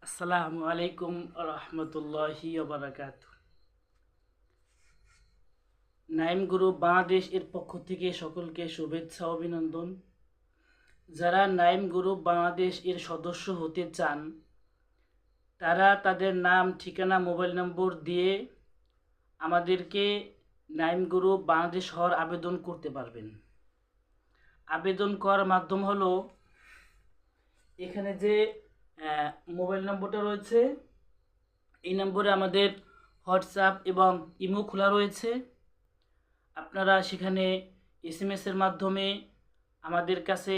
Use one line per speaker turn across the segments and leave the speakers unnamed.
আসসালামু আলাইকুম রহমতুল্লাহি বারাকাতু। নাইম গ্রুপ বাংলাদেশ এর পক্ষ থেকে সকলকে শুভেচ্ছা অভিনন্দন। যারা নাইম গ্রুপ বাংলাদেশ এর সদস্য হতে চান তারা তাদের নাম, ঠিকানা, মোবাইল নম্বর দিয়ে আমাদেরকে নাইম গ্রুপ বাংলাদেশ হওয়ার আবেদন করতে পারবেন। আবেদন করার মাধ্যম হলো এখানে যে মোবাইল নম্বরটা রয়েছে, এই নম্বরে আমাদের হোয়াটসঅ্যাপ এবং ইমো খোলা রয়েছে। আপনারা সেখানে এসএমএসের মাধ্যমে আমাদের কাছে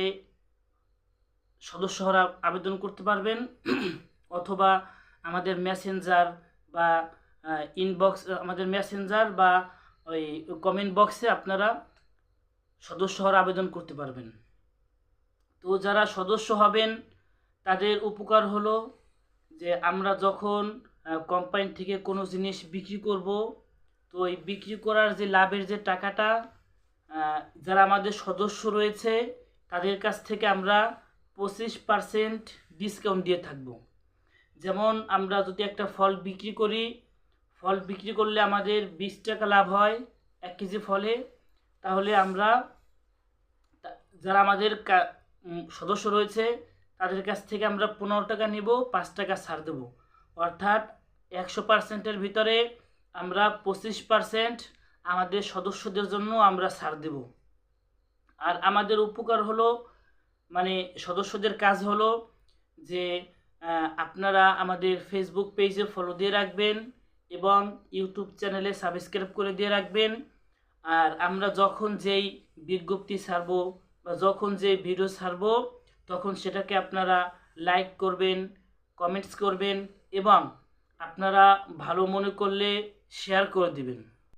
সদস্য হওয়ার আবেদন করতে পারবেন অথবা আমাদের মেসেঞ্জার বা ইনবক্স, আমাদের মেসেঞ্জার বা ওই কমেন্ট বক্সে আপনারা সদস্য হওয়ার আবেদন করতে পারবেন। তো যারা সদস্য হবেন তাদের উপকার হলো যে আমরা যখন কোম্পানি থেকে কোনো জিনিস বিক্রি করব, তো এই বিক্রি করার যে লাভের যে টাকাটা যারা আমাদের সদস্য রয়েছে তাদের কাছ থেকে আমরা 25% ডিসকাউন্ট দিয়ে থাকব। যেমন আমরা যদি একটা ফল বিক্রি করি, ফল বিক্রি করলে আমাদের 20 টাকা লাভ হয় 1 কেজি ফলে, তাহলে আমরা যারা আমাদের সদস্য রয়েছে তাদের কাছ থেকে আমরা 15 টাকা নেব, 5 টাকা ছাড় দেব। অর্থাৎ 100%-এর ভিতরে আমরা 25% আমাদের সদস্যদের জন্য আমরা ছাড় দেব। আর আমাদের উপকার হলো, মানে সদস্যদের কাজ হলো যে আপনারা আমাদের ফেসবুক পেজে ফলো দিয়ে রাখবেন এবং ইউটিউব চ্যানেলে সাবস্ক্রাইব করে দিয়ে রাখবেন। আর আমরা যখন যেই বিজ্ঞপ্তি ছাড়ব বা যখন যে ভিডিও ছাড়ব তখন সেটাকে আপনারা লাইক করবেন, কমেন্টস করবেন এবং আপনারা ভালো মনে করলে শেয়ার করে দিবেন।